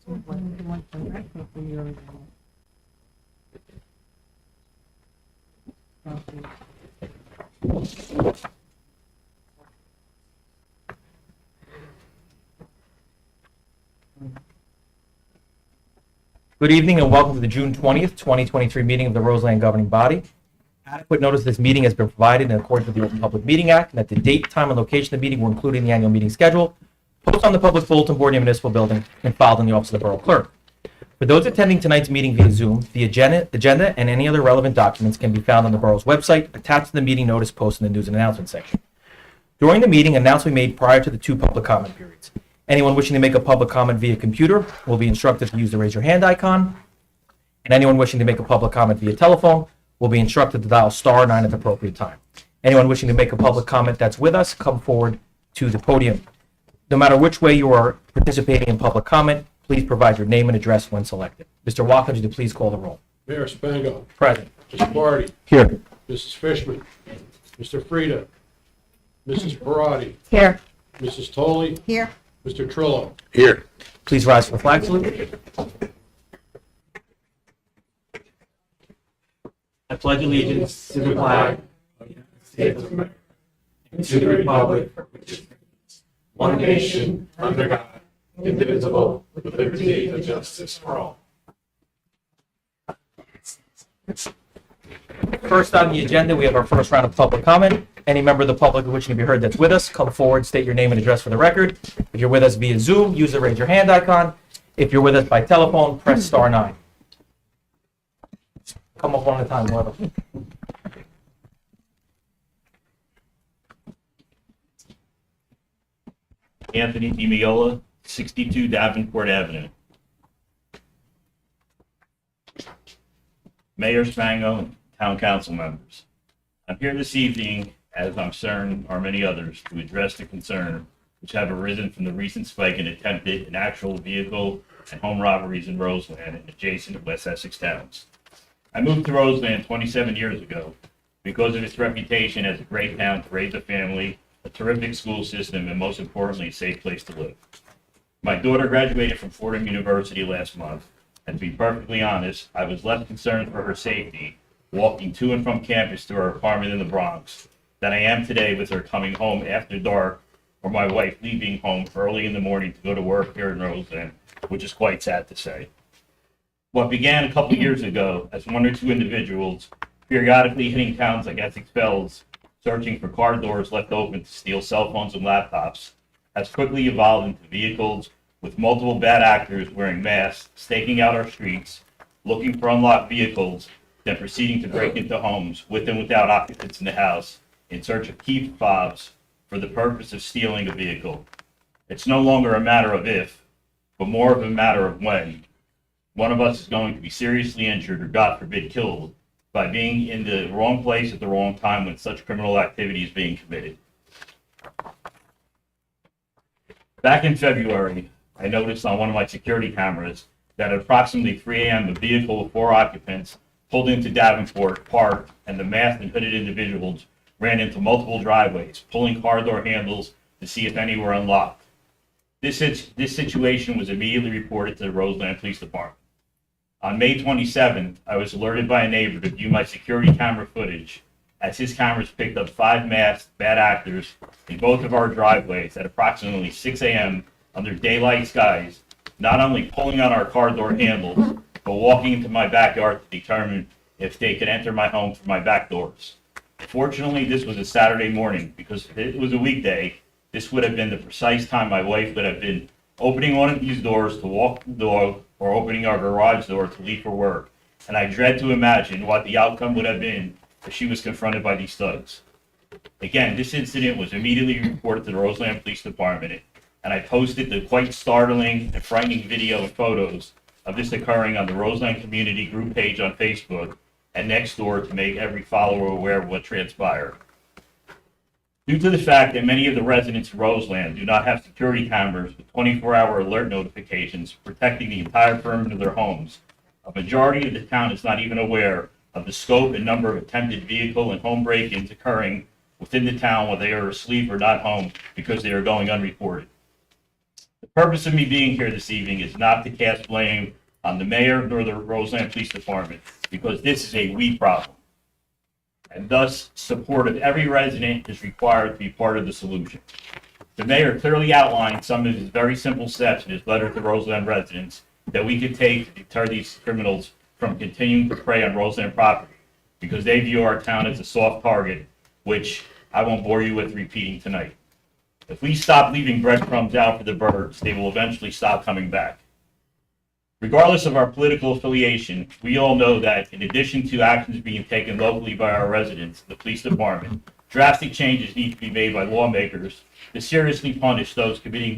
Good evening and welcome to the June 20th, 2023 meeting of the Roseland Governing Body. Adequate notice of this meeting has been provided in accordance with the Open Public Meeting Act, and that the date, time, and location of the meeting were included in the annual meeting schedule, posted on the public bulletin board in the municipal building, and filed in the office of the Borough Clerk. For those attending tonight's meeting via Zoom, the agenda and any other relevant documents can be found on the Borough's website, attached to the meeting notice posted in the news and announcement section. During the meeting, an announcement will be made prior to the two public comment periods. Anyone wishing to make a public comment via computer will be instructed to use the raise your hand icon. And anyone wishing to make a public comment via telephone will be instructed to dial *9 at the appropriate time. Anyone wishing to make a public comment that's with us, come forward to the podium. No matter which way you are participating in public comment, please provide your name and address when selected. Mr. Watkins, would you please call the roll? Mayor Spango. Present. Mr. Barty. Here. Mrs. Fishman. Mr. Frieda. Mrs. Parati. Here. Mrs. Tolley. Here. Mr. Trillo. Here. Please rise for the flag salute. I pledge allegiance to the flag of the United States of America and to the republic for which it stands, one nation, under God, indivisible, with liberty and justice for all. First on the agenda, we have our first round of public comment. Any member of the public wishing to be heard that's with us, come forward, state your name and address for the record. If you're with us via Zoom, use the raise your hand icon. If you're with us by telephone, press *9. Come up one at a time, whoever. Anthony DiMiola, 62 Davenport Avenue. Mayor Spango and Town Council members, I'm here this evening, as I'm certain are many others, to address the concern which have arisen from the recent spike in attempted and actual vehicle and home robberies in Roseland and adjacent West Essex towns. I moved to Roseland 27 years ago because of its reputation as a great town to raise a family, a terrific school system, and most importantly, a safe place to live. My daughter graduated from Fordham University last month, and to be perfectly honest, I was less concerned for her safety walking to and from campus to her apartment in the Bronx than I am today with her coming home after dark or my wife leaving home early in the morning to go to work here in Roseland, which is quite sad to say. What began a couple years ago as one or two individuals periodically hitting towns like Essex Fells, searching for car doors left open to steal cell phones and laptops, has quickly evolved into vehicles with multiple bad actors wearing masks, staking out our streets, looking for unlocked vehicles, then proceeding to break into homes with and without occupants in the house in search of key fobs for the purpose of stealing a vehicle. It's no longer a matter of if, but more of a matter of when one of us is going to be seriously injured or, God forbid, killed by being in the wrong place at the wrong time when such criminal activity is being committed. Back in February, I noticed on one of my security cameras that at approximately 3 a.m. a vehicle with 4 occupants pulled into Davenport, parked, and the masked and hooded individuals ran into multiple driveways, pulling car door handles to see if any were unlocked. This situation was immediately reported to the Roseland Police Department. On May 27th, I was alerted by a neighbor to view my security camera footage as his cameras picked up 5 masked bad actors in both of our driveways at approximately 6 a.m. under daylight skies, not only pulling on our car door handles, but walking into my backyard to determine if they could enter my home through my back doors. Fortunately, this was a Saturday morning because if it was a weekday, this would have been the precise time my wife would have been opening one of these doors to walk the dog or opening our garage door to leave for work. And I dread to imagine what the outcome would have been if she was confronted by these thugs. Again, this incident was immediately reported to the Roseland Police Department, and I posted the quite startling and frightening video and photos of this occurring on the Roseland Community Group page on Facebook and next door to make every follower aware of what transpired. Due to the fact that many of the residents of Roseland do not have security cameras with 24-hour alert notifications protecting the entire perimeter of their homes, a majority of the town is not even aware of the scope and number of attempted vehicle and home break-ins occurring within the town while they are asleep or not home because they are going unreported. The Purpose of me being here this evening is not to cast blame on the mayor nor the Roseland Police Department, because this is a we problem. And thus, support of every resident is required to be part of the solution. The mayor clearly outlined some of his very simple steps in his letter to Roseland residents that we could take to deter these criminals from continuing to prey on Roseland property, because they view our town as a soft target, which I won't bore you with repeating tonight. If we stop leaving breadcrumbs out for the birds, they will eventually stop coming back. Regardless of our political affiliation, we all know that in addition to actions being taken locally by our residents, the police department, drastic changes need to be made by lawmakers to seriously punish those committing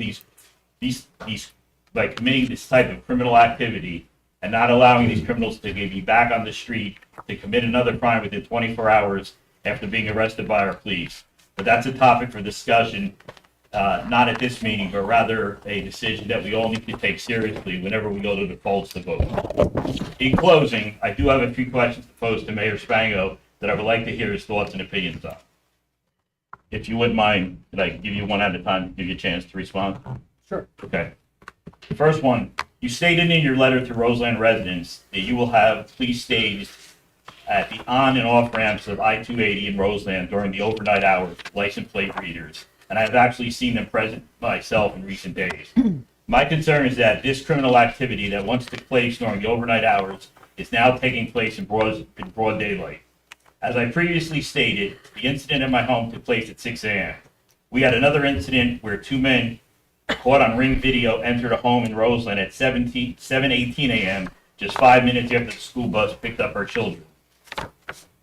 committing this type of criminal activity and not allowing these criminals to be back on the street to commit another crime within 24 hours after being arrested by our police. But that's a topic for discussion, not at this meeting, but rather a decision that we all need to take seriously whenever we go to the polls to vote. In closing, I do have a few questions to pose to Mayor Spango that I would like to hear his thoughts and opinions on. If you wouldn't mind, could I give you one at a time to give you a chance to respond? Sure. Okay. The first one, you stated in your letter to Roseland residents that you will have police staged at the on and off ramps of I-280 in Roseland during the overnight hours, license plate readers, and I've actually seen them present myself in recent days. My concern is that this criminal activity that once took place during the overnight hours is now taking place in broad daylight. As I previously stated, the incident at my home took place at 6 a.m. We had another incident where two men caught on Ring video entered a home in Roseland at 7:18 a.m., just 5 minutes after the school bus picked up our children.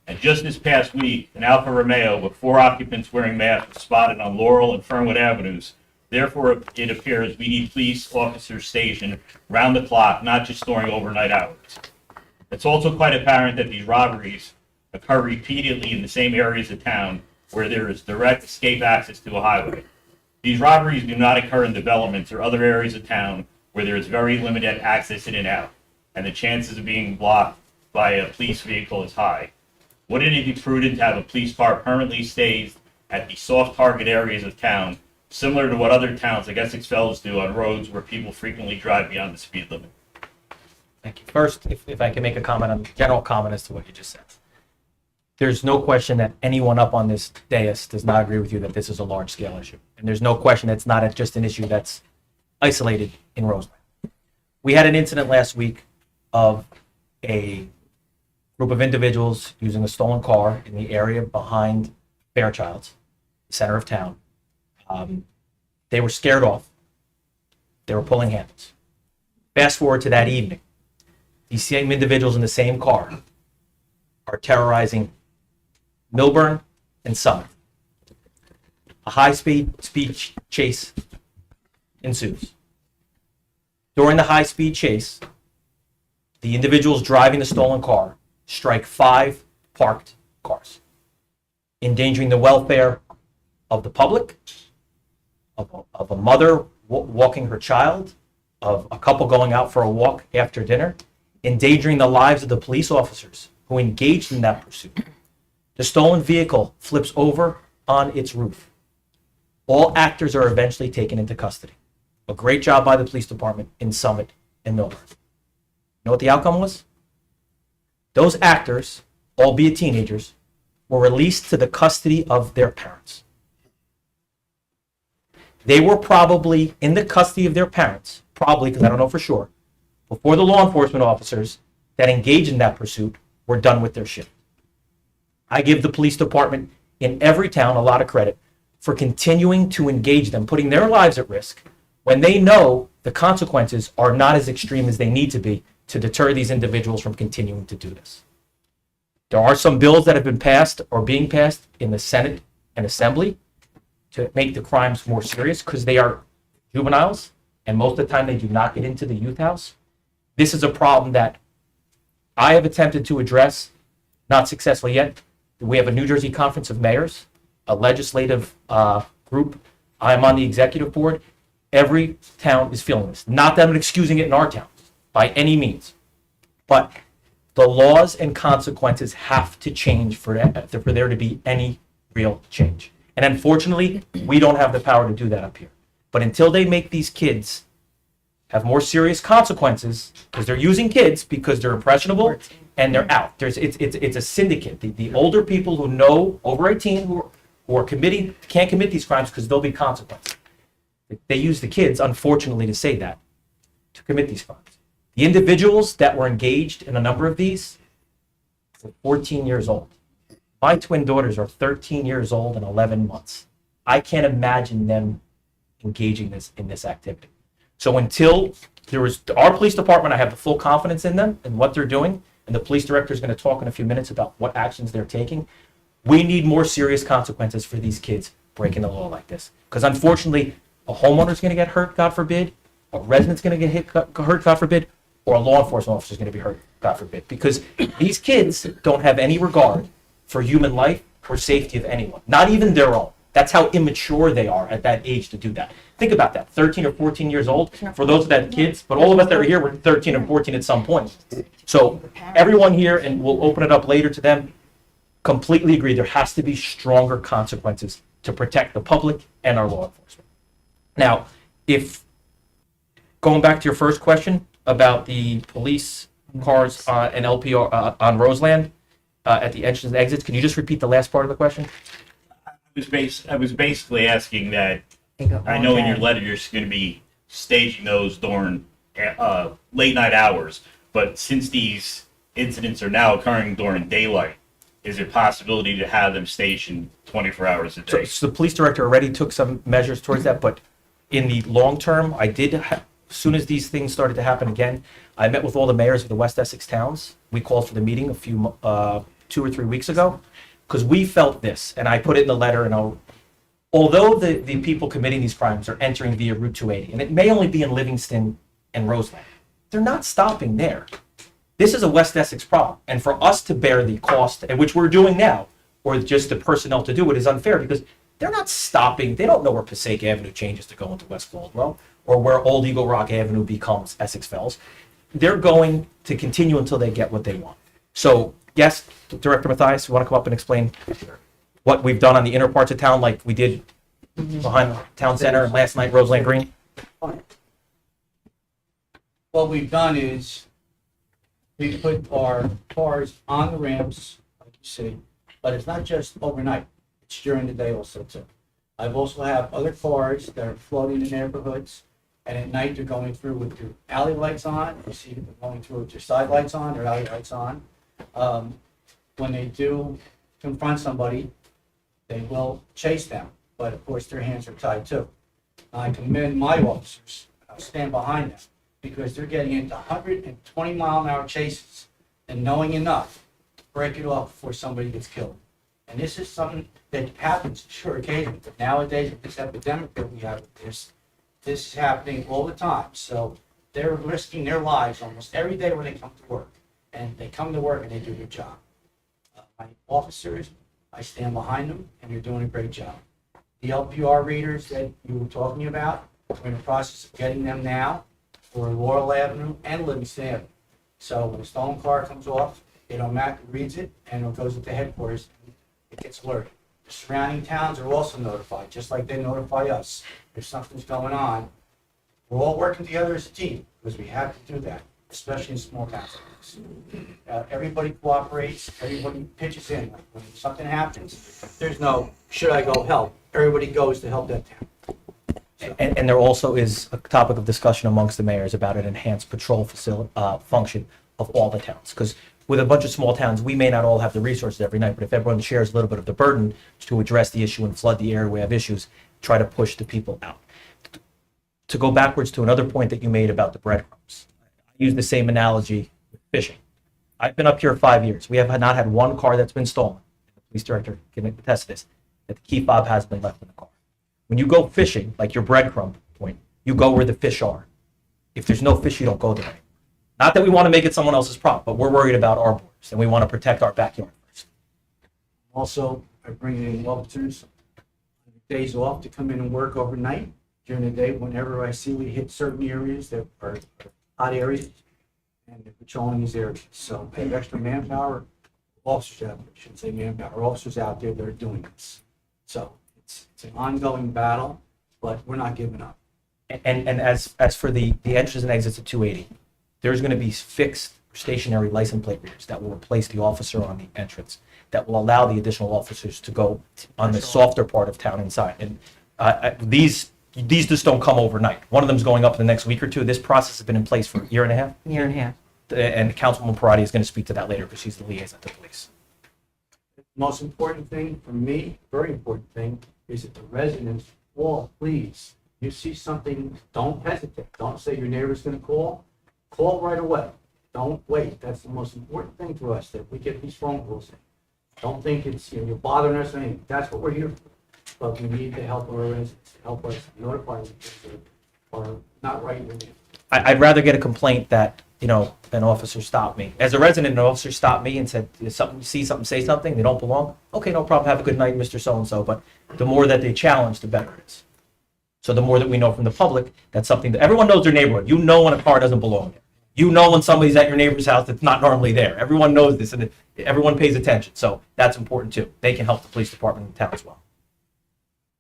And just this past week, an Alfa Romeo with 4 occupants wearing masks was spotted on Laurel and Fernwood Avenues. Therefore, it appears we need police officers stationed round the clock, not just during overnight hours. It's also quite apparent that these robberies occur repeatedly in the same areas of town where there is direct escape access to a highway. These robberies do not occur in developments or other areas of town where there is very limited access in and out, and the chances of being blocked by a police vehicle is high. Wouldn't it be prudent to have a police car permanently staged at the soft target areas of town, similar to what other towns like Essex Fells do on roads where people frequently drive beyond the speed limit? Thank you. First, if I can make a general comment as to what you just said. There's no question that anyone up on this dais does not agree with you that this is a large-scale issue. And there's no question it's not just an issue that's isolated in Roseland. We had an incident last week of a group of individuals using a stolen car in the area behind Fairchild's, center of town. They were scared off. They were pulling handles. Fast forward to that evening. These same individuals in the same car are terrorizing Milburn and Summit. A high-speed chase ensues. During the high-speed chase, the individuals driving the stolen car strike 5 parked cars, endangering the welfare of the public, of a mother walking her child, of a couple going out for a walk after dinner, endangering the lives of the police officers who engaged in that pursuit. The stolen vehicle flips over on its roof. All actors are eventually taken into custody. A great job by the police department in Summit and Milburn. You know what the outcome was? Those actors, albeit teenagers, were released to the custody of their parents. They were probably in the custody of their parents, probably because I don't know for sure, before the law enforcement officers that engaged in that pursuit were done with their shift. I give the police department in every town a lot of credit for continuing to engage them, putting their lives at risk when they know the consequences are not as extreme as they need to be to deter these individuals from continuing to do this. There are some bills that have been passed or being passed in the Senate and Assembly to make the crimes more serious because they are juveniles, and most of the time they do not get into the youth house. This is a problem that I have attempted to address, not successfully yet. We have a New Jersey Conference of Mayors, a legislative group. I'm on the executive board. Every town is feeling this. Not that I'm excusing it in our town, by any means. But the laws and consequences have to change for there to be any real change. And unfortunately, we don't have the power to do that up here. But until they make these kids have more serious consequences, because they're using kids because they're impressionable and they're out. It's a syndicate. The older people who know over 18 who are committing can't commit these crimes because there'll be consequences. They use the kids, unfortunately, to say that, to commit these crimes. The individuals that were engaged in a number of these were 14 years old. My twin daughters are 13 years old and 11 months. I can't imagine them engaging in this activity. So until there was our police department, I have the full confidence in them and what they're doing, and the police director is going to talk in a few minutes about what actions they're taking. We need more serious consequences for these kids breaking the law like this. Because unfortunately, a homeowner's going to get hurt, God forbid, a resident's going to get hurt, God forbid, or a law enforcement officer is going to be hurt, God forbid. Because these kids don't have any regard for human life or safety of anyone, not even their own. That's how immature they are at that age to do that. Think about that, 13 or 14 years old, for those that kids, but all of us that are here were 13 or 14 at some point. So everyone here, and we'll open it up later to them, completely agree there has to be stronger consequences to protect the public and our law enforcement. Now, going back to your first question about the police cars and LPR on Roseland at the entrances and exits, can you just repeat the last part of the question? I was basically asking that, I know in your letter you're going to be staging those during late night hours, but since these incidents are now occurring during daylight, is there a possibility to have them stationed 24 hours a day? So the police director already took some measures towards that, but in the long term, I did, as soon as these things started to happen again, I met with all the mayors of the West Essex towns. We called for the meeting 2 or 3 weeks ago, because we felt this, and I put it in the letter, and although the people committing these crimes are entering via Route 280, and it may only be in Livingston and Roseland, they're not stopping there. This is a West Essex problem, and for us to bear the cost, and which we're doing now, or just the personnel to do it, is unfair, because they're not stopping. They don't know where Passaic Avenue changes to go into West Caldwell, or where Old Eagle Rock Avenue becomes Essex Fells. They're going to continue until they get what they want. So, yes, Director Mathias, you want to come up and explain what we've done on the inner parts of town, like we did behind the town center and last night, Roseland Green? What we've done is we put our cars on the ramps, like you see, but it's not just overnight. It's during the day also too. I've also have other cars that are floating in neighborhoods, and at night they're going through with their alley lights on. You see them going through with their side lights on, their alley lights on. When they do confront somebody, they will chase them, but of course their hands are tied too. I commend my officers. I stand behind them because they're getting into 120-mile-an-hour chases and knowing enough to break it off before somebody gets killed. And this is something that happens, sure, occasionally, but nowadays with this epidemic that we have with this is happening all the time. So they're risking their lives almost every day when they come to work. And they come to work and they do their job. My officers, I stand behind them, and they're doing a great job. The LPR readers that you were talking about, we're in the process of getting them now for Laurel Avenue and Livingston Avenue. So when a stolen car comes off, it automatically reads it, and it goes into headquarters, and it gets alerted. The surrounding towns are also notified, just like they notify us if something's going on. We're all working together as a team, because we have to do that, especially in small towns. Everybody cooperates, everybody pitches in. Like when something happens, there's no, should I go help? Everybody goes to help that town. And there also is a topic of discussion amongst the mayors about an enhanced patrol function of all the towns. Because with a bunch of small towns, we may not all have the resources every night, but if everyone shares a little bit of the burden to address the issue and flood the area where we have issues, try to push the people out. To go backwards to another point that you made about the breadcrumbs, I use the same analogy with fishing. I've been up here 5 years. We have not had one car that's been stolen. The police director can attest to this, that the key fob has been left in the car. When you go fishing, like your breadcrumb point, you go where the fish are. If there's no fish, you don't go there anymore. Not that we want to make it someone else's problem, but we're worried about our borders, and we want to protect our backyard first. Also, I bring in officers days off to come in and work overnight during the day whenever I see we hit certain areas that are hot areas, and they're patrolling these areas. So I have extra manpower, officers out there, I shouldn't say manpower, officers out there that are doing this. So it's an ongoing battle, but we're not giving up. And as for the entrances and exits at 280, there's going to be fixed stationary license plate readers that will replace the officer on the entrance, that will allow the additional officers to go on the softer part of town inside. And these just don't come overnight. One of them's going up in the next week or two. This process has been in place for a year and a half. Year and a half. And Councilwoman Parati is going to speak to that later because she's the liaison to police. Most important thing for me, very important thing, is that the residents, all, please, you see something, don't hesitate. Don't say your neighbor's gonna call. Call right away. Don't wait. That's the most important thing to us, that we get these phone calls in. Don't think it's, you're bothering us or anything. That's what we're here for. But we need the help of our residents, help us notify them that are not right in there. I'd rather get a complaint that, an officer stopped me. As a resident, an officer stopped me and said, see something, say something, they don't belong. Okay, no problem, have a good night, Mr. So-and-so. But the more that they challenge, the better it is. So the more that we know from the public, that's something that everyone knows their neighborhood. You know when a car doesn't belong there. You know when somebody's at your neighbor's house that's not normally there. Everyone knows this, and everyone pays attention. So that's important too. They can help the police department in town as well.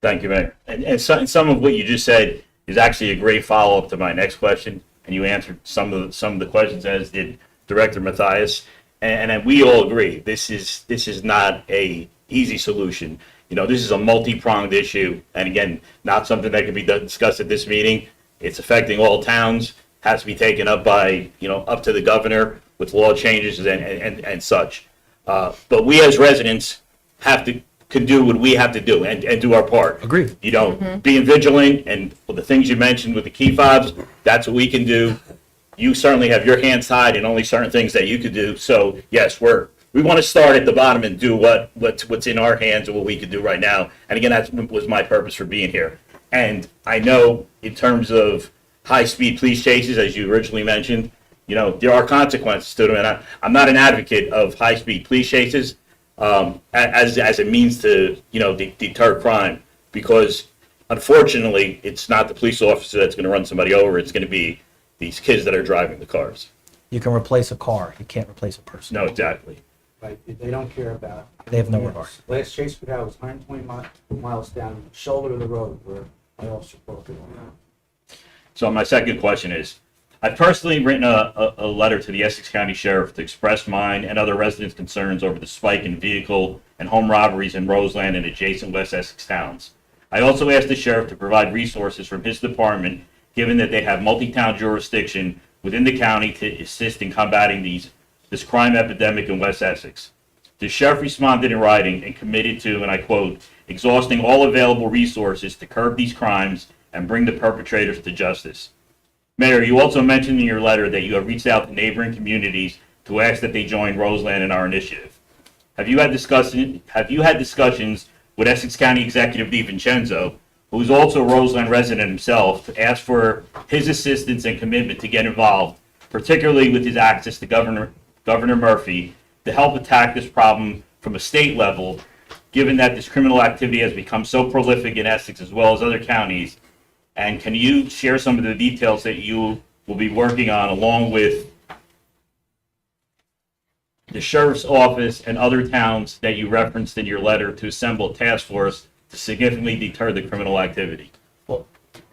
Thank you, Mayor. And some of what you just said is actually a great follow-up to my next question, and you answered some of the questions, as did Director Mathias. And we all agree this is not a easy solution. This is a multi-pronged issue, and again, not something that can be discussed at this meeting. It's affecting all towns. Has to be taken up by up to the governor with law changes and such. But we as residents can do what we have to do and do our part. Agreed. Being vigilant and the things you mentioned with the key fobs, that's what we can do. You certainly have your hands tied and only certain things that you could do. So yes, we want to start at the bottom and do what's in our hands and what we could do right now. And again, that was my purpose for being here. And I know in terms of high-speed police chases, as you originally mentioned, there are consequences to them. And I'm not an advocate of high-speed police chases as a means to, deter crime, because unfortunately, it's not the police officer that's going to run somebody over. It's going to be these kids that are driving the cars. You can replace a car. You can't replace a person. No, exactly. Right, they don't care about it. They have no regard. Last chase we had was 120 miles down the shoulder of the road where my officer broke it. So my second question is, I've personally written a letter to the Essex County Sheriff to express mine and other residents' concerns over the spike in vehicle and home robberies in Roseland and adjacent West Essex towns. I also asked the sheriff to provide resources from his department, given that they have multi-town jurisdiction within the county to assist in combating this crime epidemic in West Essex. The sheriff responded in writing and committed to, and I quote, exhausting all available resources to curb these crimes and bring the perpetrators to justice. Mayor, you also mentioned in your letter that you have reached out to neighboring communities to ask that they join Roseland in our initiative. Have you had discussions with Essex County Executive DiVincenzo, who is also a Roseland resident himself, to ask for his assistance and commitment to get involved, particularly with his access to Governor Murphy, to help attack this problem from a state level, given that this criminal activity has become so prolific in Essex as well as other counties? And can you share some of the details that you will be working on, along with the sheriff's office and other towns that you referenced in your letter, to assemble a task force to significantly deter the criminal activity? Well,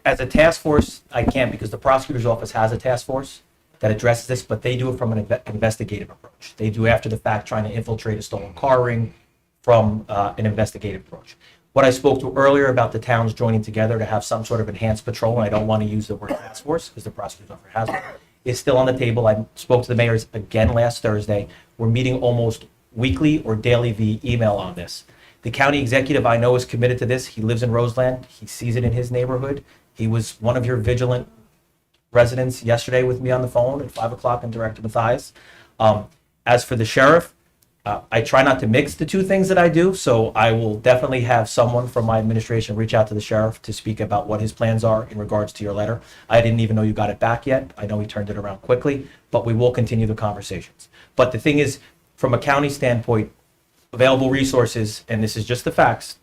as a task force, I can't, because the prosecutor's office has a task force that addresses this, but they do it from an investigative approach. They do after the fact, trying to infiltrate a stolen car ring from an investigative approach. What I spoke to earlier about the towns joining together to have some sort of enhanced patrol, and I don't want to use the word task force because the prosecutor's office has one, is still on the table. I spoke to the mayors again last Thursday. We're meeting almost weekly or daily via email on this. The county executive I know is committed to this. He lives in Roseland. He sees it in his neighborhood. He was one of your vigilant residents yesterday with me on the phone at 5 o'clock, and Director Mathias. As for the sheriff, I try not to mix the two things that I do, so I will definitely have someone from my administration reach out to the sheriff to speak about what his plans are in regards to your letter. I didn't even know you got it back yet. I know he turned it around quickly, but we will continue the conversations. But the thing is, from a county standpoint, available resources, and this is just the facts,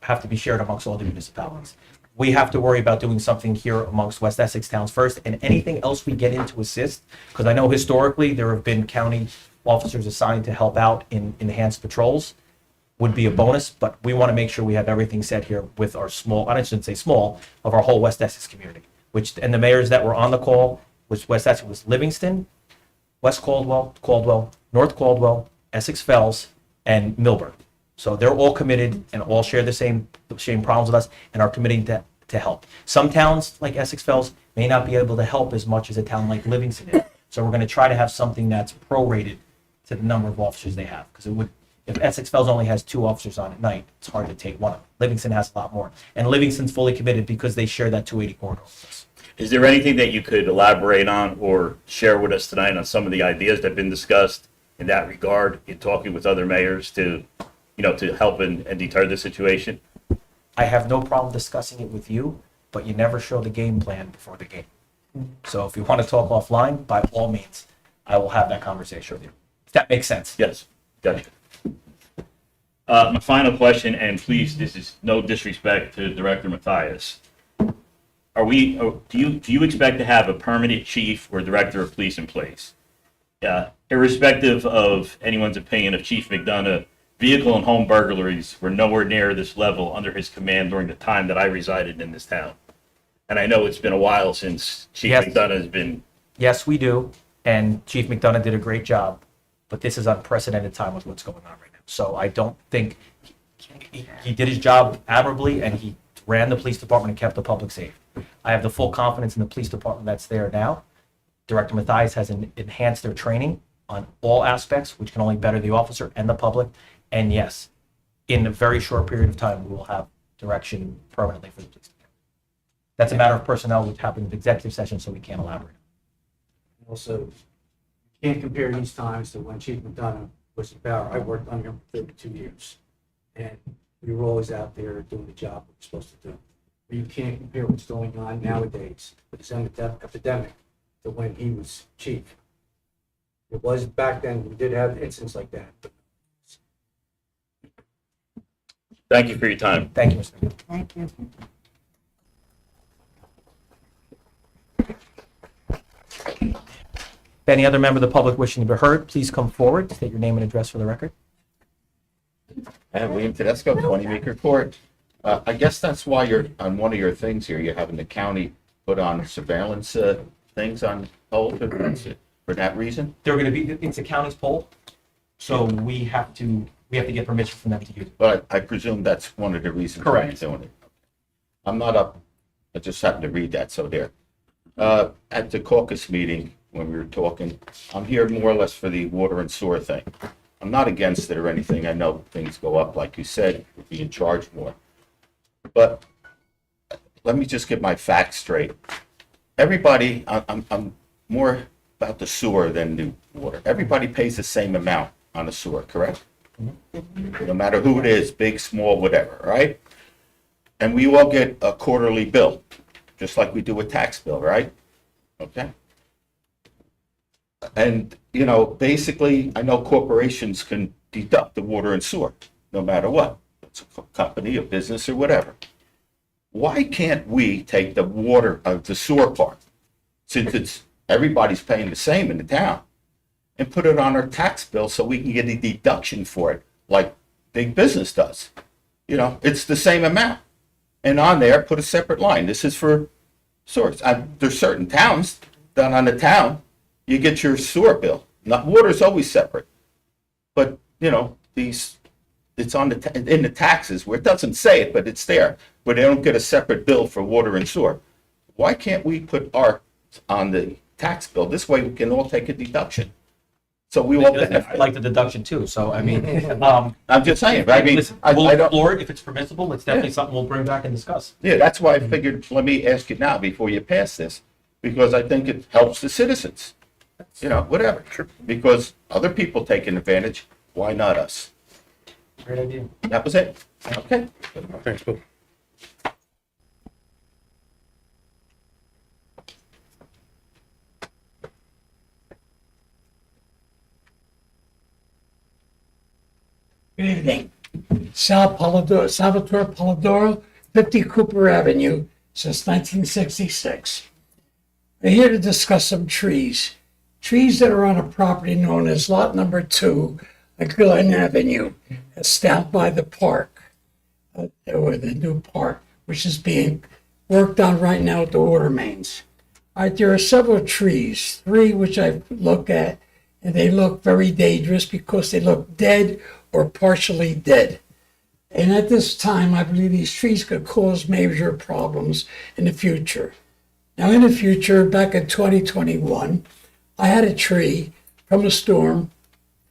have to be shared amongst all the municipalities. We have to worry about doing something here amongst West Essex towns first, and anything else we get in to assist, because I know historically there have been county officers assigned to help out in enhanced patrols, would be a bonus, but we want to make sure we have everything set here with our small, I shouldn't say small, of our whole West Essex community. and the mayors that were on the call was Livingston, West Caldwell, North Caldwell, Essex Fells, and Milburn. So they're all committed and all share the same problems with us and are committing to help. Some towns like Essex Fells may not be able to help as much as a town like Livingston is. So we're going to try to have something that's prorated to the number of officers they have. Because if Essex Fells only has 2 officers on at night, it's hard to take one of them. Livingston has a lot more. And Livingston's fully committed because they share that 280 corridor with us. Is there anything that you could elaborate on or share with us tonight on some of the ideas that have been discussed in that regard, in talking with other mayors to help and deter the situation? I have no problem discussing it with you, but you never show the game plan before the game. So if you want to talk offline, by all means, I will have that conversation with you. If that makes sense. Yes, gotcha. My final question, and please, this is no disrespect to Director Matthias. Do you expect to have a permanent chief or director of police in place? Irrespective of anyone's opinion of Chief McDonough, vehicle and home burglaries were nowhere near this level under his command during the time that I resided in this town. And I know it's been a while since Chief Yes. McDonough has been. Yes, we do. And Chief McDonough did a great job, but this is unprecedented time with what's going on right now. So I don't think he did his job admirably, and he ran the police department and kept the public safe. I have the full confidence in the police department that's there now. Director Matthias has enhanced their training on all aspects, which can only better the officer and the public. And yes, in a very short period of time, we will have direction permanently for the police department. That's a matter of personnel, which happened in executive session, so we can't elaborate. Also, you can't compare these times to when Chief McDonough was in power. I worked under him for 32 years, and we were always out there doing the job we were supposed to do. But you can't compare what's going on nowadays with this epidemic to when he was chief. It was back then, we did have incidents like that. But Thank you for your time. Thank you, Mr. McDonough. Thank you. If any other member of the public wishing to be heard, please come forward, state your name and address for the record. William Tedesco, 20 Meeker Court. I guess that's why you're, on one of your things here, you're having the county put on surveillance things on hold for that reason? They're going to be, it's a county's poll, so we have to get permission from them to use it. But I presume that's one of the reasons why you're Correct. doing it. I'm not up, I just happened to read that, so there. At the caucus meeting, when we were talking, I'm here more or less for the water and sewer thing. I'm not against it or anything. I know things go up, like you said, we're being charged more. But let me just get my facts straight. Everybody, I'm more about the sewer than the water. Everybody pays the same amount on the sewer, correct? No matter who it is, big, small, whatever, right? And we all get a quarterly bill, just like we do a tax bill, right? Okay? And, basically, I know corporations can deduct the water and sewer, no matter what. It's a company, a business, or whatever. Why can't we take the water, the sewer part, since everybody's paying the same in the town, and put it on our tax bill so we can get a deduction for it, like big business does? It's the same amount. And on there, put a separate line. This is for sewers. There's certain towns, down on the town, you get your sewer bill. Water's always separate. But, it's on in the taxes where it doesn't say it, but it's there, where they don't get a separate bill for water and sewer. Why can't we put our on the tax bill? This way we can all take a deduction. So we all I benefit. like the deduction too, so I mean, I'm just saying, I mean, listen, I we'll don't, explore it if it's permissible. It's definitely something we'll bring back and discuss. yeah, that's why I figured, let me ask you now before you pass this, because I think it helps the citizens. Whatever. Because other people taking advantage, why not us? Great idea. That was it. Okay. Thanks, Bill. Good evening. Salvatore Polidoro, 50 Cooper Avenue, since 1966. We're here to discuss some trees. Trees that are on a property known as Lot Number 2, Glen Avenue, down by the park, or the new park, which is being work done right now with the water mains. All right, there are several trees, 3 which I look at, and they look very dangerous because they look dead or partially dead. And at this time, I believe these trees could cause major problems in the future. Now, in the future, back in 2021, I had a tree from a storm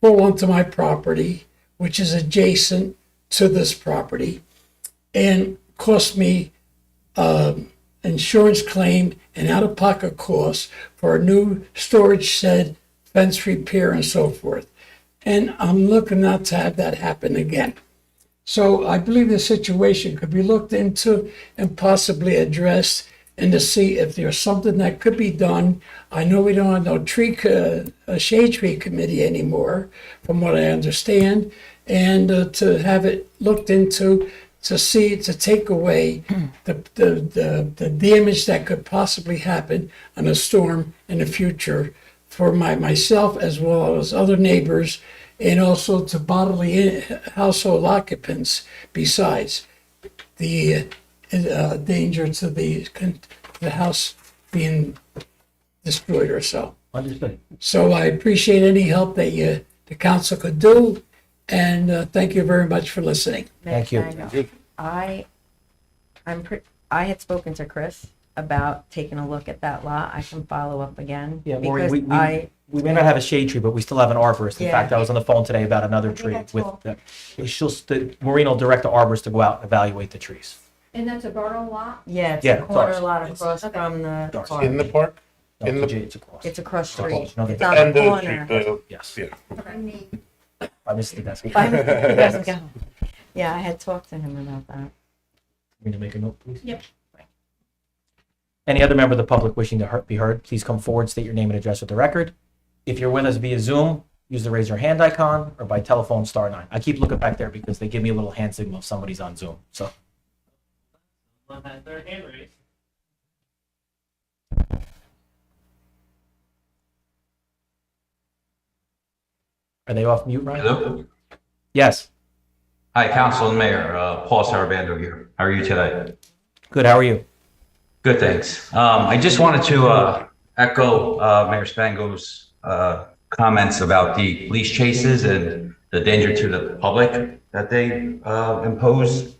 fall onto my property, which is adjacent to this property, and cost me insurance claim and out-of-pocket costs for a new storage shed, fence repair, and so forth. And I'm looking not to have that happen again. So I believe the situation could be looked into and possibly addressed, and to see if there's something that could be done. I know we don't have no a shade tree committee anymore, from what I understand, and to have it looked into to see, to take away the damage that could possibly happen on a storm in the future for myself as well as other neighbors, and also to bodily household occupants, besides the danger to the house being destroyed or so. Understood. So I appreciate any help that the council could do, and thank you very much for listening. Thank you. I had spoken to Chris about taking a look at that lot. I can follow up again. Yeah, Maureen, because we may not have a shade tree, but we still have an arborist. In Yeah. fact, I was on the phone today about another think tree that's with, cool. Maureen will direct the arborist to go out and evaluate the trees. And that's a Borough lot? Yeah, it's Yeah, a corner ours. lot It's across from the ours. park. In the park? No, In the- it's across. It's across It's across. street. No, It's the on the End of the corner. street, Yes. yeah. I missed the desk. By Mr. Glasgow. Yeah, I had talked to him about that. Need to make a note, please? Yep. Any other member of the public wishing to be heard, please come forward, state your name and address with the record. If you're with us via Zoom, use the raise your hand icon, or by telephone, *9. I keep looking back there because they give me a little hand signal if somebody's on Zoom, so. Are they off mute, Ryan? Hello. Yes. Hi, Council and Mayor. Paul Sarabando here. How are you today? Good, how are you? Good, thanks. I just wanted to echo Mayor Spango's comments about the police chases and the danger to the public that they impose.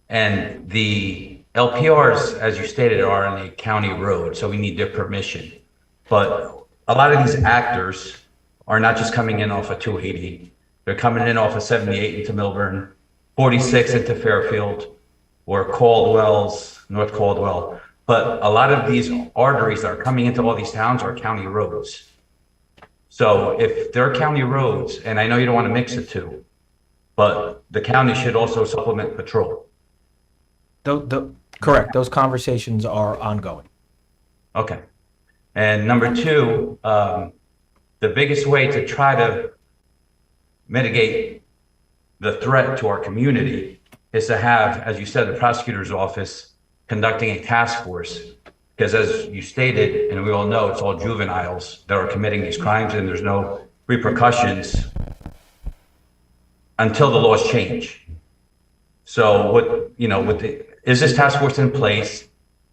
And the LPRs, as you stated, are on a county road, so we need their permission. But a lot of these actors are not just coming in off of 280. They're coming in off of 78 into Milburn, 46 into Fairfield, or Caldwell's, North Caldwell. But a lot of these arteries that are coming into all these towns are county roads. So if they're county roads, and I know you don't want to mix the two, but the county should also supplement patrol. Correct, those conversations are ongoing. Okay. And number two, the biggest way to try to mitigate the threat to our community is to have, as you said, the prosecutor's office conducting a task force. Because as you stated, and we all know, it's all juveniles that are committing these crimes, and there's no repercussions until the laws change. So is this task force in place?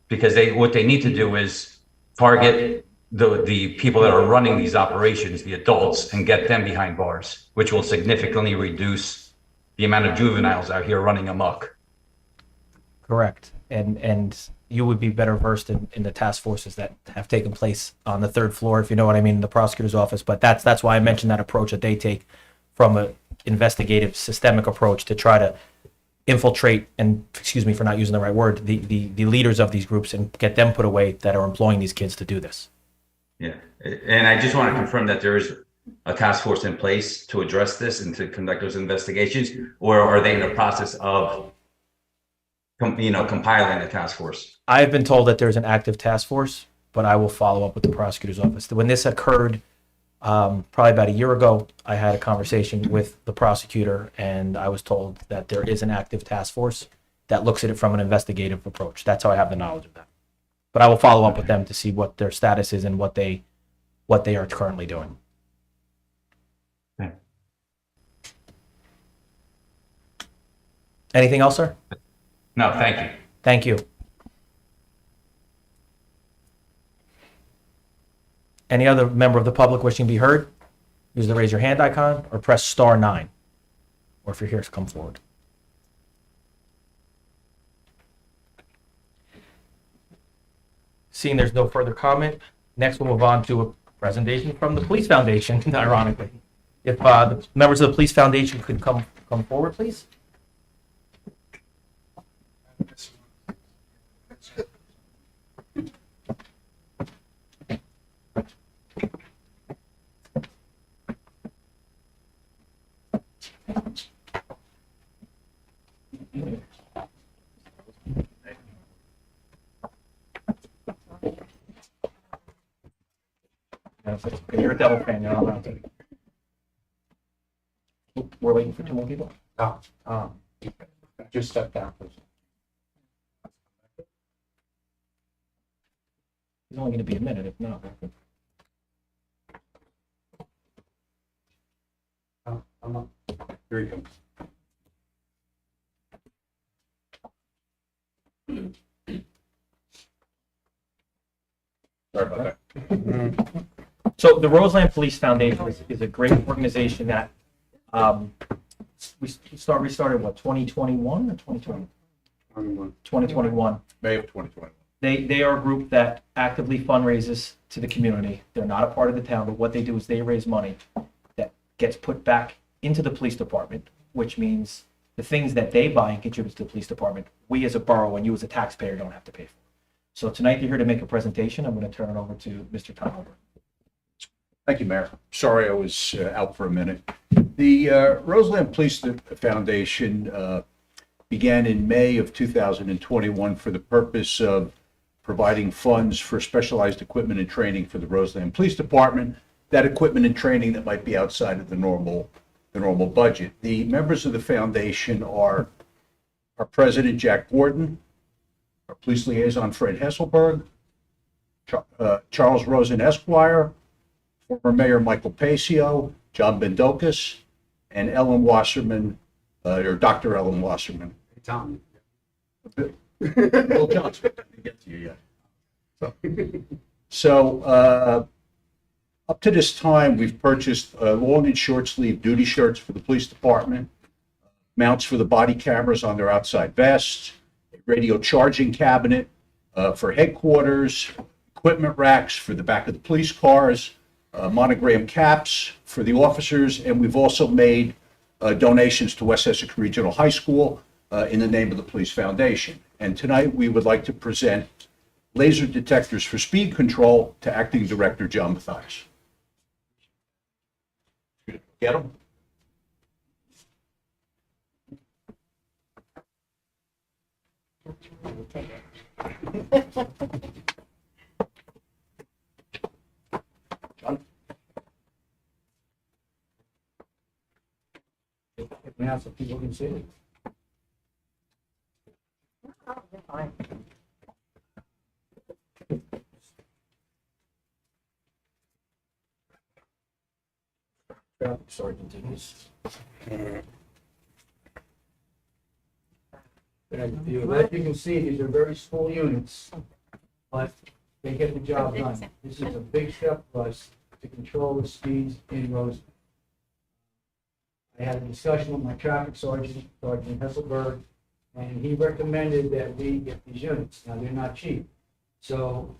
Because what they need to do is target the people that are running these operations, the adults, and get them behind bars, which will significantly reduce the amount of juveniles out here running amok. Correct. And you would be better versed in the task forces that have taken place on the third floor, if you know what I mean, in the prosecutor's office. But that's why I mentioned that approach that they take from an investigative, systemic approach to try to infiltrate, and excuse me for not using the right word, the leaders of these groups and get them put away that are employing these kids to do this. Yeah, and I just want to confirm that there is a task force in place to address this and to conduct those investigations, or are they in the process of, compiling a task force? I have been told that there's an active task force, but I will follow up with the prosecutor's office. When this occurred, probably about a year ago, I had a conversation with the prosecutor, and I was told that there is an active task force that looks at it from an investigative approach. That's how I have the knowledge of that. But I will follow up with them to see what their status is and what they are currently doing. Okay. Anything else, sir? No, thank you. Thank you. Any other member of the public wishing to be heard? Use the raise your hand icon or press star 9. Or if you're here, come forward. Seeing there's no further comment, next we'll move on to a presentation from the Police Foundation, ironically. If the members of the Police Foundation could come forward, please. Yeah, if you're a Devil fan, you're not allowed to. We're waiting for 2 more people. Just step down, please. It's only going to be a minute, if not. I'm up. Here he comes. Sorry about that. So the Roseland Police Foundation is a great organization that we restarted, what, 2021 or 2020? 2021. May of 2021. They are a group that actively fundraises to the community. They're not a part of the town, but what they do is they raise money that gets put back into the police department, which means the things that they buy and contribute to the police department, we as a borough and you as a taxpayer don't have to pay for. So tonight they're here to make a presentation. I'm going to turn it over to Mr. Tom Ober. Thank you, Mayor. Sorry I was out for a minute. The Roseland Police Foundation began in May of 2021 for the purpose of providing funds for specialized equipment and training for the Roseland Police Department, that equipment and training that might be outside of the normal budget. The members of the foundation are our president, Jack Gordon, our police liaison, Fred Hesselberg, Charles Rosen Esquire, former Mayor Michael Pacio, John Bendokas, and Ellen Wasserman, or Dr. Ellen Wasserman. Tom. Bill Johnson, I didn't get to you yet. So, up to this time, we've purchased long and short sleeve duty shirts for the police department, mounts for the body cameras on their outside vests, a radio charging cabinet for headquarters, equipment racks for the back of the police cars, monogram caps for the officers, and we've also made donations to West Essex Regional High School in the name of the Police Foundation. And tonight we would like to present laser detectors for speed control to Acting Director John Mathias. Get them? John? Now so people can see it. Traffic Sergeant Denise. As you can see, these are very small units, but they get the job done. This is a big step for us to control the speeds in Roseland. I had a discussion with my traffic sergeant, Sergeant Hesselberg, and he recommended that we get these units. Now, they're not cheap. So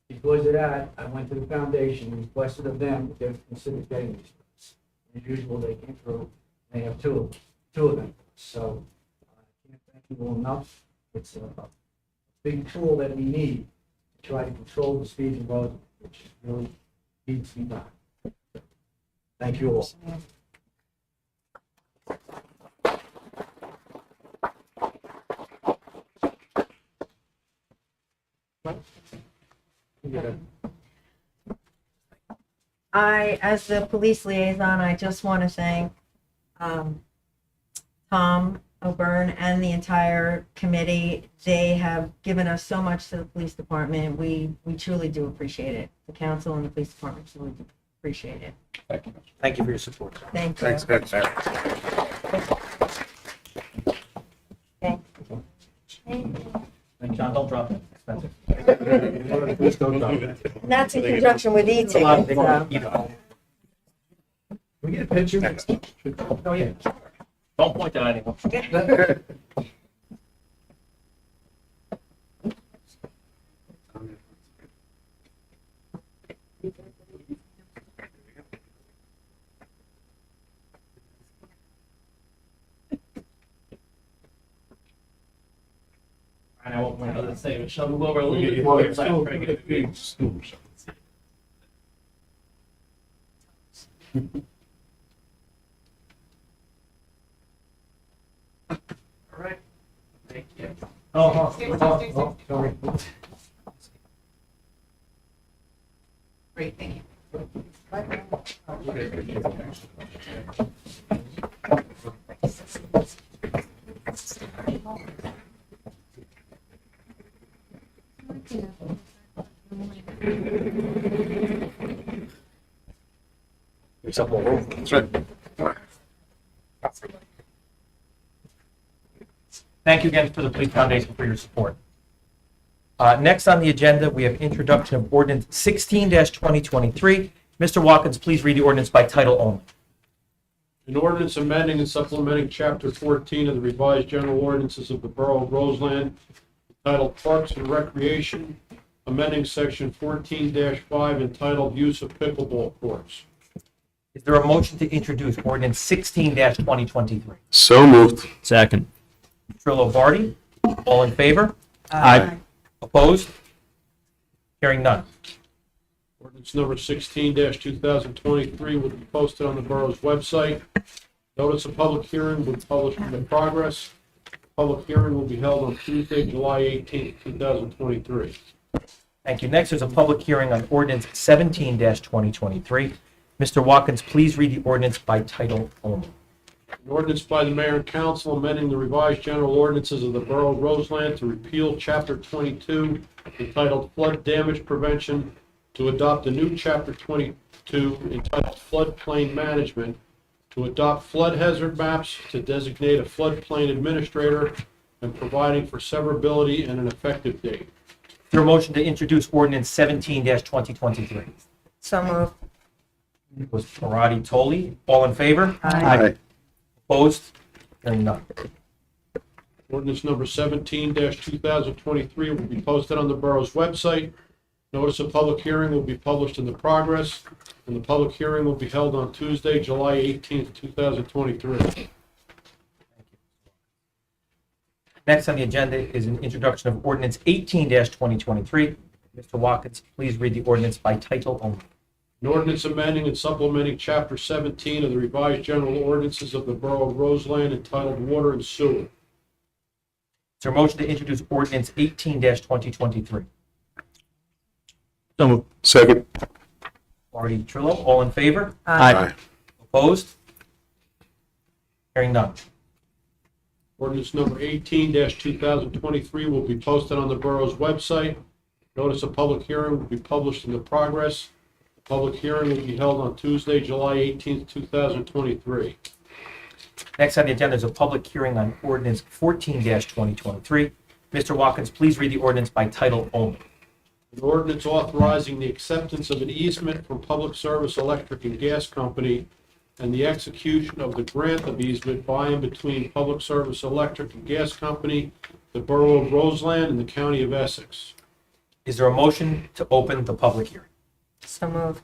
because of that, I went to the foundation, and requested of them if they consider getting these units. As usual, they came through, they have two of them. So I can't thank you all enough. It's a big tool that we need to try to control the speed of road, which really needs to be done. Thank you all. As the police liaison, I just want to thank Tom O'Byrne and the entire committee. They have given us so much to the police department. We truly do appreciate it. The council and the police department truly do appreciate it. Thank you. Thank you for your support. Thank you. Thanks, Mayor. Thank you. Thank drop it. Expensive. And that's in conjunction with It's a lot of e-tickets, things. so. We get a picture next. Oh, yeah. Don't point at anyone. I won't point out the same. Shall move over a little bit more. Try to get a good scoop. All right. Thank you. Sorry. Great, thank you. There's a whole room. That's right. Thank you again for the Police Foundation for your support. Next on the agenda, we have introduction of ordinance 16-2023. Mr. Watkins, please read the ordinance by title only. An ordinance amending and supplementing Chapter 14 of the revised general ordinances of the Borough of Roseland entitled Parks and Recreation, amending Section 14-5 entitled Use of Pickleball Courts. Is there a motion to introduce ordinance 16-2023? So moved. Second. Trillo Barty, all in favor? Aye. Opposed? Hearing none. Ordinance number 16-2023 will be posted on the borough's website. Notice of public hearing will be published in the progress. Public hearing will be held on Tuesday, July 18th, 2023. Thank you. Next, there's a public hearing on ordinance 17-2023. Mr. Watkins, please read the ordinance by title only. An ordinance by the mayor and council amending the revised general ordinances of the Borough of Roseland to repeal Chapter 22 entitled Flood Damage Prevention, to adopt a new Chapter 22 entitled Floodplain Management, to adopt flood hazard maps, to designate a floodplain administrator, and providing for severability and an effective date. Is there a motion to introduce ordinance 17-2023? So moved. It was Parati, Toley, all in favor? Aye. Opposed? Hearing none. Ordinance number 17-2023 will be posted on the borough's website. Notice of public hearing will be published in the progress, and the public hearing will be held on Tuesday, July 18th, 2023. Next on the agenda is an introduction of ordinance 18-2023. Mr. Watkins, please read the ordinance by title only. An ordinance amending and supplementing Chapter 17 of the revised general ordinances of the Borough of Roseland entitled Water and Sewer. Is there a motion to introduce ordinance 18-2023? So moved. Second. Marty Trillo, all in favor? Aye. Opposed? Hearing none. Ordinance number 18-2023 will be posted on the borough's website. Notice of public hearing will be published in the progress. The public hearing will be held on Tuesday, July 18th, 2023. Next on the agenda is a public hearing on ordinance 14-2023. Mr. Watkins, please read the ordinance by title only. An ordinance authorizing the acceptance of an easement from Public Service Electric and Gas Company and the execution of the grant of easement by and between Public Service Electric and Gas Company, the Borough of Roseland, and the County of Essex. Is there a motion to open the public hearing? So moved.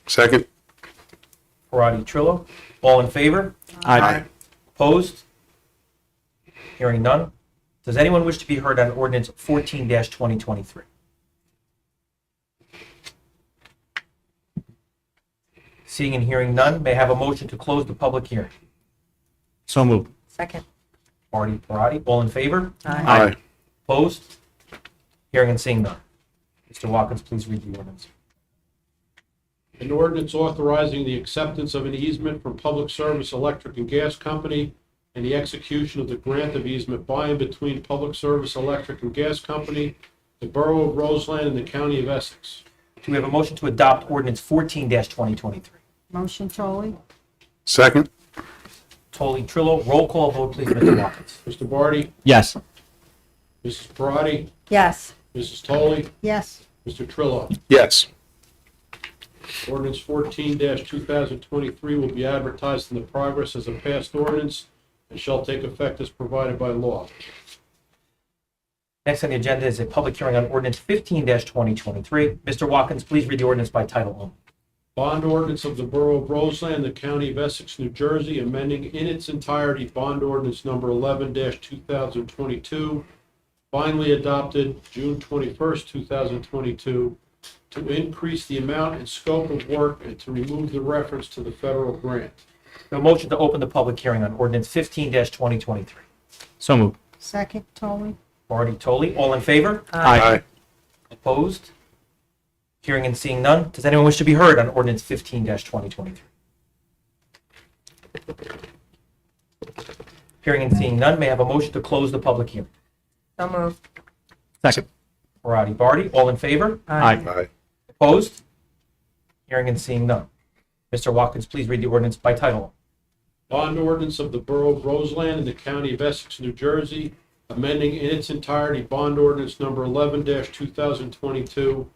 Second. Parati Trillo, all in favor? Aye. Opposed? Hearing none. Does anyone wish to be heard on ordinance 14-2023? Seeing and hearing none, may I have a motion to close the public hearing? So moved. Second. Marty Parati, all in favor? Aye. Opposed? Hearing and seeing none. Mr. Watkins, please read the ordinance. An ordinance authorizing the acceptance of an easement from Public Service Electric and Gas Company and the execution of the grant of easement by and between Public Service Electric and Gas Company, the Borough of Roseland, and the County of Essex. Do we have a motion to adopt ordinance 14-2023? Motion, Choli? Second. Toley Trillo, roll call vote, please, Mr. Watkins. Mr. Barty, Yes. Mrs. Parati, Yes. Mrs. Toley, Yes. Mr. Trillo. Yes. Ordinance 14-2023 will be advertised in the progress as a passed ordinance and shall take effect as provided by law. Next on the agenda is a public hearing on ordinance 15-2023. Mr. Watkins, please read the ordinance by title only. Bond ordinance of the Borough of Roseland, the County of Essex, New Jersey, amending in its entirety bond ordinance number 11-2022, finally adopted June 21st, 2022, to increase the amount and scope of work and to remove the reference to the federal grant. A motion to open the public hearing on ordinance 15-2023. So moved. Second, Toley? Barty, Toley, all in favor? Aye. Opposed? Hearing and seeing none. Does anyone wish to be heard on ordinance 15-2023? Hearing and seeing none, may I have a motion to close the public hearing? So moved. Second. Parati, Barty, all in favor? Aye. Opposed? Hearing and seeing none. Mr. Watkins, please read the ordinance by title. Bond ordinance of the Borough of Roseland in the County of Essex, New Jersey, amending in its entirety bond ordinance number 11-2022,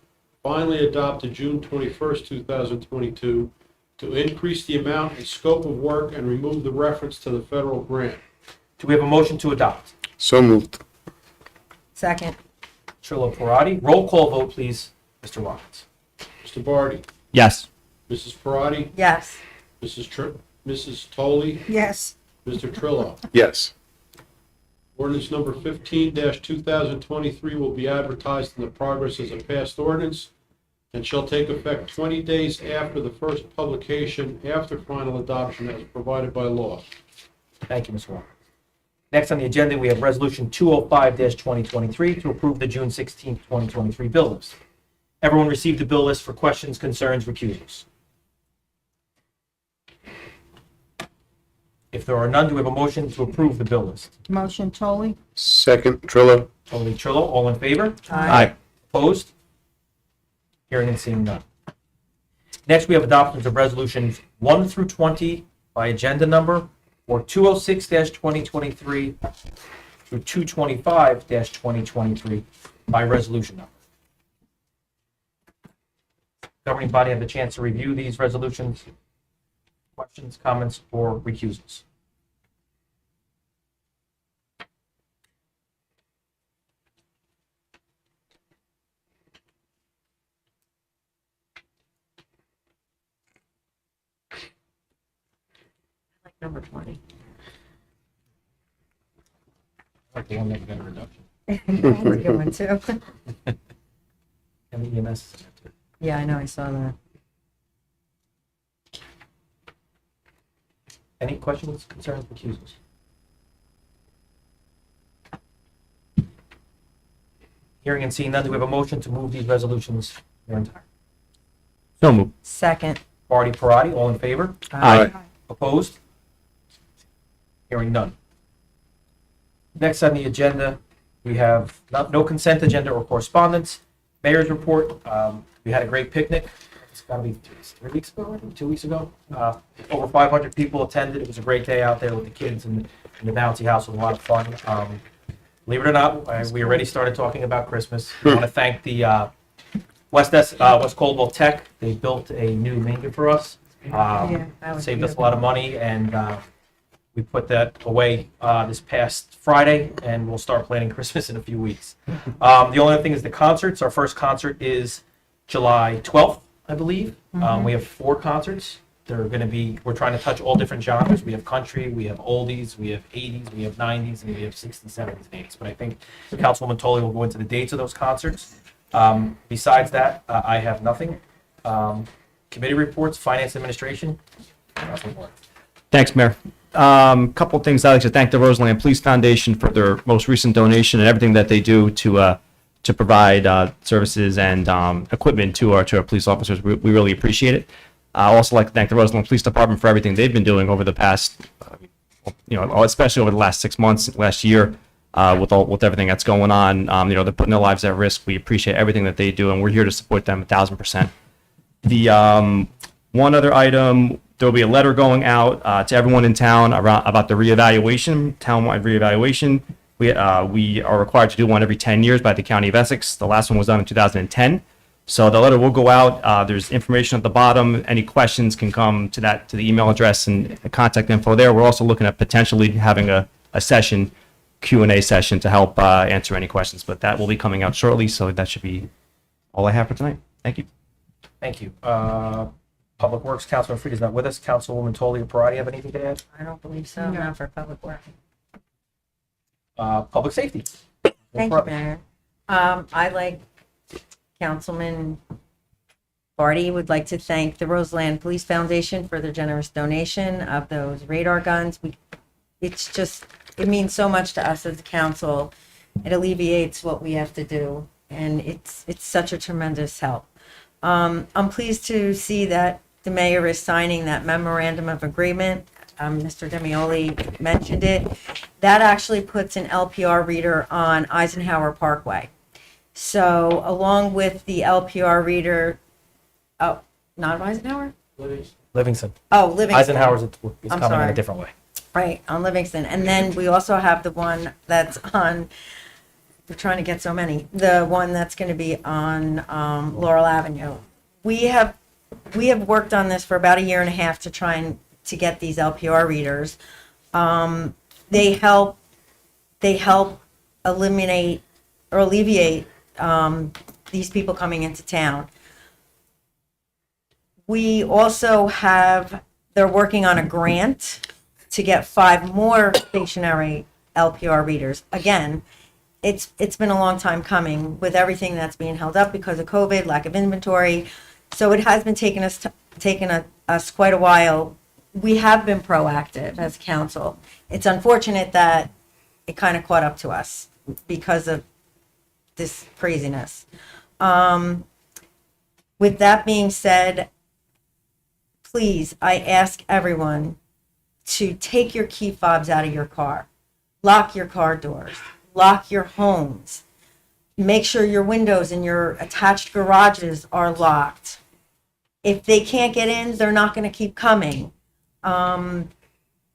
finally adopted June 21st, 2022, to increase the amount and scope of work and remove the reference to the federal grant. Do we have a motion to adopt? So moved. Second. Trillo, Parati, roll call vote, please. Mr. Watkins. Mr. Barty, Yes. Mrs. Parati, Yes. Mrs. Toley, Yes. Mr. Trillo. Yes. Ordinance number 15-2023 will be advertised in the progress as a passed ordinance and shall take effect 20 days after the first publication after final adoption as provided by law. Thank you, Mr. Watkins. Next on the agenda, we have Resolution 205-2023 to approve the June 16, 2023 bill list. Everyone received the bill list for questions, concerns, recusals. If there are none, do we have a motion to approve the bill list? Motion, Toley? Second. Trillo. Tony Trillo, all in favor? Aye. Opposed? Hearing and seeing none. Next, we have adoptions of resolutions 1 through 20 by agenda number, or 206-2023 through 225-2023 by resolution number. Governing body have the chance to review these resolutions. Questions, comments, or recusals? Number 20. Like the one that got a reduction. That's a good one, too. And the EMS. Yeah, I know, I saw that. Any questions, concerns, recusals? Hearing and seeing none, do we have a motion to move these resolutions in their entirety? So moved. Second. Barty, Parati, all in favor? Aye. Opposed? Hearing none. Next on the agenda, we have no consent agenda or correspondence. Mayor's report, we had a great picnic. It's got to be 3 weeks ago, I think, 2 weeks ago. Over 500 people attended. It was a great day out there with the kids and the bouncy house. It was a lot of fun. Believe it or not, we already started talking about Christmas. I want to thank the West Caldwell Tech. They built a new manger for us. Yeah, that was Saved us a lot of money, and we put that away this past Friday, and we'll start planning Christmas in a few weeks. The only other thing is the concerts. Our first concert is July 12th, I believe. We have 4 concerts. They're going to be, we're trying to touch all different genres. We have country, we have oldies, we have 80s, we have 90s, and we have 60s, 70s, and 80s. But I think Councilwoman Tolley will go into the dates of those concerts. Besides that, I have nothing. Committee reports, finance administration, nothing more. Thanks, Mayor. Couple of things. I'd like to thank the Roseland Police Foundation for their most recent donation and everything that they do to provide services and equipment to our police officers. We really appreciate it. I also like to thank the Roseland Police Department for everything they've been doing over the past, especially over the last 6 months, last year, with everything that's going on. They're putting their lives at risk. We appreciate everything that they do, and we're here to support them 1,000%. The one other item, there will be a letter going out to everyone in town about the reevaluation, townwide reevaluation. We are required to do one every 10 years by the County of Essex. The last one was done in 2010. So the letter will go out. There's information at the bottom. Any questions can come to the email address and contact info there. We're also looking at potentially having a session, Q&A session to help answer any questions, but that will be coming out shortly. So that should be all I have for tonight. Thank you. Thank you. Public Works, Councilman Freed is not with us. Councilwoman Tolley or Parati have anything to add? I don't believe so, not for public work. Public Safety. Thank you, Mayor. I, like Councilman Barty, would like to thank the Roseland Police Foundation for their generous donation of those radar guns. It means so much to us as a council. It alleviates what we have to do, and it's such a tremendous help. I'm pleased to see that the mayor is signing that memorandum of agreement. Mr. Demioli mentioned it. That actually puts an LPR reader on Eisenhower Parkway. So along with the LPR reader, oh, not Eisenhower? Livingston. Oh, Livingston. Eisenhower's is I'm coming in sorry. a different way. Right, on Livingston. And then we also have the one that's on, we're trying to get so many, the one that's going to be on Laurel Avenue. We have worked on this for about a year and a half to try and to get these LPR readers. They help eliminate or alleviate these people coming into town. We also they're working on a grant to get 5 more stationary LPR readers. Again, it's been a long time coming with everything that's being held up because of COVID, lack of inventory. So it has been taking us quite a while. We have been proactive as council. It's unfortunate that it kind of caught up to us because of this craziness. With that being said, please, I ask everyone to take your key fobs out of your car. Lock your car doors. Lock your homes. Make sure your windows and your attached garages are locked. If they can't get in, they're not going to keep coming.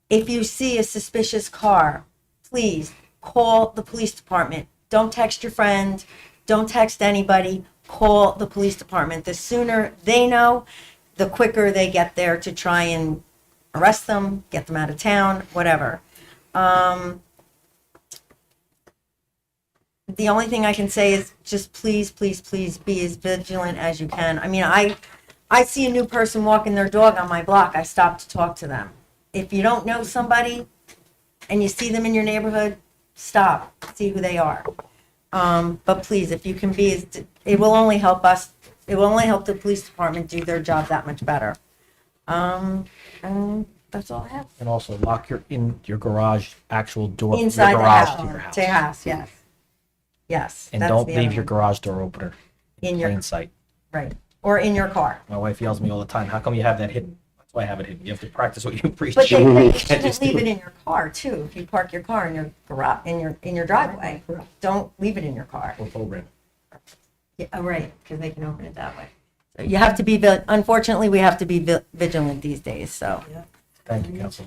If you see a suspicious car, please call the police department. Don't text your friend. Don't text anybody. Call the police department. The sooner they know, the quicker they get there to try and arrest them, get them out of town, whatever. The only thing I can say is just please, please, please be as vigilant as you can. I mean, I see a new person walking their dog on my block. I stop to talk to them. If you don't know somebody and you see them in your neighborhood, stop, see who they are. But please, if you can be, it will only help us. It will only help the police department do their job that much better. And that's all I have. And also lock your garage actual door. Inside your the garage house. to your house. To your house, yes. Yes. And that's don't the leave other your one. garage door opener in your- plain sight. Right. Or in your car. My wife yells at me all the time, how come you have that hidden? That's why I have it hidden. You have to practice what you preach. But you Can't shouldn't just do leave it in your car too. If you park your car in your garage, in your driveway, don't leave it in your car. Or program. Yeah, oh, right, because they can open it that way. So you have to be, unfortunately, we have to be vigilant these days, so. Thank you, Council.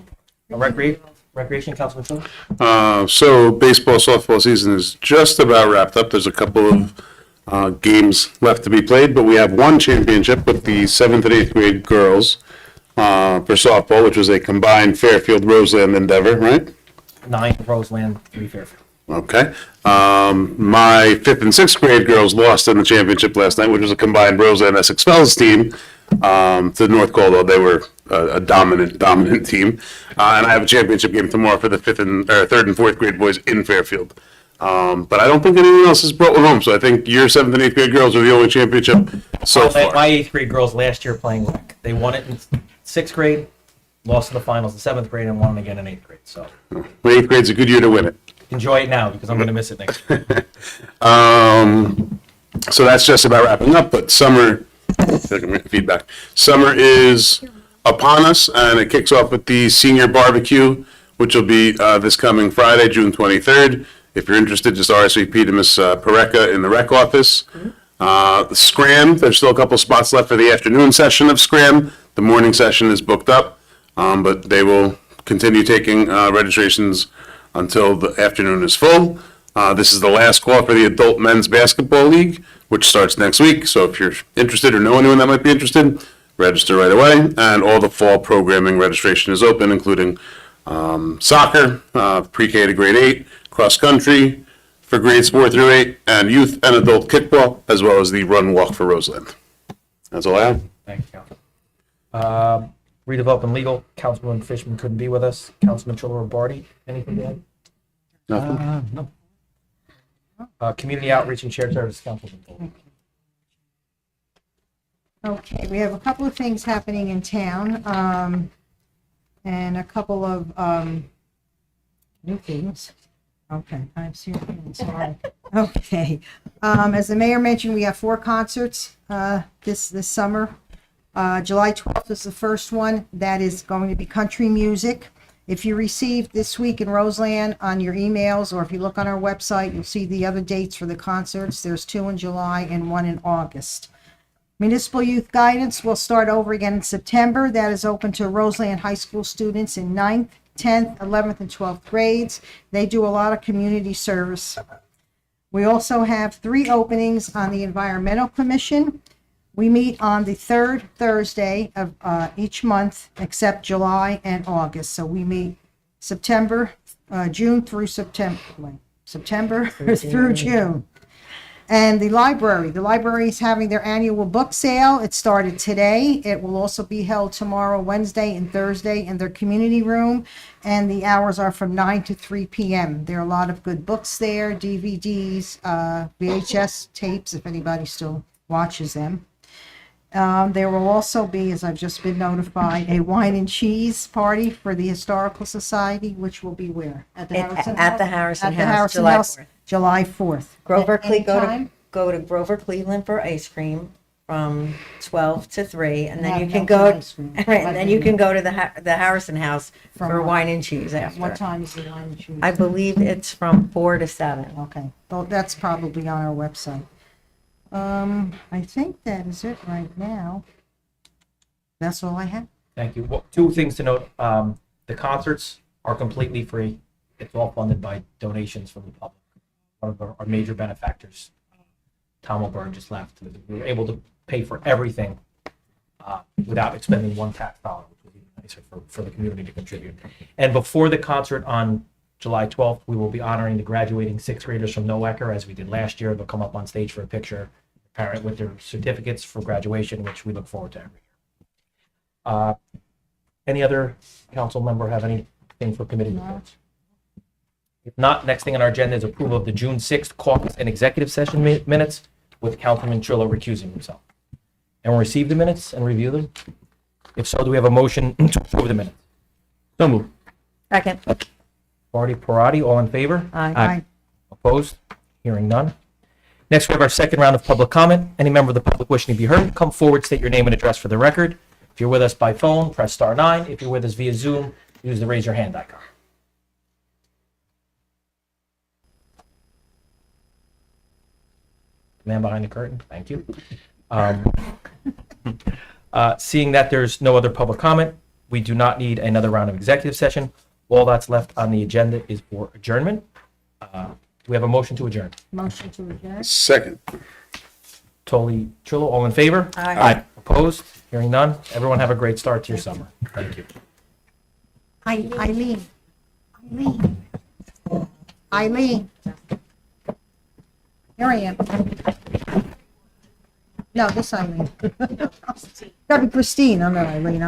Recreation, Councilman Phil? So baseball, softball season is just about wrapped up. There's a couple of games left to be played, but we have one championship with the 7th and 8th grade girls for softball, which was a combined Fairfield-Roseland endeavor, right? 9 Roseland, 3 Fairfield. Okay. My 5th and 6th grade girls lost in the championship last night, which was a combined Roseland Essex Fells team to North Caldwell. They were a dominant team. And I have a championship game tomorrow for the 3rd and 4th grade boys in Fairfield. But I don't think anyone else has brought one home, so I think your 7th and 8th grade girls are the only championship so far. My 8th grade girls last year playing rec. They won it in 6th grade, lost in the finals in 7th grade, and won it again in 8th grade. So My 8th grade's a good year to win it. enjoy it now because I'm going to miss it next year. So that's just about wrapping up, but summer, feedback. Summer is upon us, and it kicks off with the senior barbecue, which will be this coming Friday, June 23rd. If you're interested, just RSVP to Ms. Pareca in the rec office. The Scram, there's still a couple spots left for the afternoon session of Scram. The morning session is booked up, but they will continue taking registrations until the afternoon is full. This is the last call for the Adult Men's Basketball League, which starts next week. So if you're interested or know anyone that might be interested, register right away. And all the fall programming registration is open, including soccer, pre-K to grade 8, cross country for grades 4 through 8, and youth and adult kickball, as well as the run walk for Roseland. That's all I have. Thank you, Council. Redevelopment Legal, Councilman Fishman couldn't be with us. Councilman Chiller or Barty, anything to add? Nothing. No. Community Outreach and Shared Services, Councilman Toll. Okay, we have a couple of things happening in town, and a couple of, new things. Okay, I'm serious, sorry. Okay, as the mayor mentioned, we have 4 concerts, this summer. July 12th is the first one. That is going to be country music. If you received This Week in Roseland on your emails, or if you look on our website, you'll see the other dates for the concerts. There's 2 in July and 1 in August. Municipal Youth Guidance will start over again in September. That is open to Roseland High School students in 9th, 10th, 11th, and 12th grades. They do a lot of community service. We also have 3 openings on the Environmental Commission. We meet on the 3rd Thursday of each month, except July and August. So we meet June through September, September through June. And the library is having their annual book sale. It started today. It will also be held tomorrow, Wednesday, and Thursday in their community room. And the hours are from 9 to 3 p.m. There are a lot of good books there, DVDs, VHS tapes, if anybody still watches them. There will also be, as I've just been notified, a wine and cheese party for the Historical Society, which will be where? At the Harrison House? At the Harrison At the House, Harrison July House, 4th. July 4th. Grover Any Cleveland, time? go to Grover Cleveland for ice cream from 12 to 3, and then Have you can melted go, ice cream. right, and then you can go to the Harrison House From for what? wine and cheese after. What time is the wine and cheese? I believe it's from 4 to 7. Okay, well, that's probably on our website. I think that is it right now. That's all I have. Thank you. Well, 2 things to note. The concerts are completely free. It's all funded by donations from the public. One of our major benefactors, Tom O'Byrne, just left. We were able to pay for everything without expending one tax dollar, which was even nicer for the community to contribute. And before the concert on July 12th, we will be honoring the graduating 6th graders from Noecker, as we did last year. They'll come up on stage for a picture, parent with their certificates for graduation, which we look forward to every year. Any other council member have anything for committee reports? If not, next thing on our agenda is approval of the June 6th caucus and executive session minutes with Councilman Trillo recusing himself. And we'll receive the minutes and review them. If so, do we have a motion to approve the minutes? So moved. Second. Barty, Parati, all in favor? Aye. Opposed? Hearing none. Next, we have our second round of public comment. Any member of the public wishing to be heard, come forward, state your name and address for the record. If you're with us by phone, press *9. If you're with us via Zoom, use the raise your hand icon. Man behind the curtain, thank you. Seeing that there's no other public comment, we do not need another round of executive session. All that's left on the agenda is for adjournment. Do we have a motion to adjourn? Motion to adjourn. Second. Totally Trillo, all in favor? Aye. Opposed? Hearing none. Everyone have a great start to your summer. Thank you. Eileen. Here I am. No, this Eileen. Gotta be Christine, I'm not Eileen.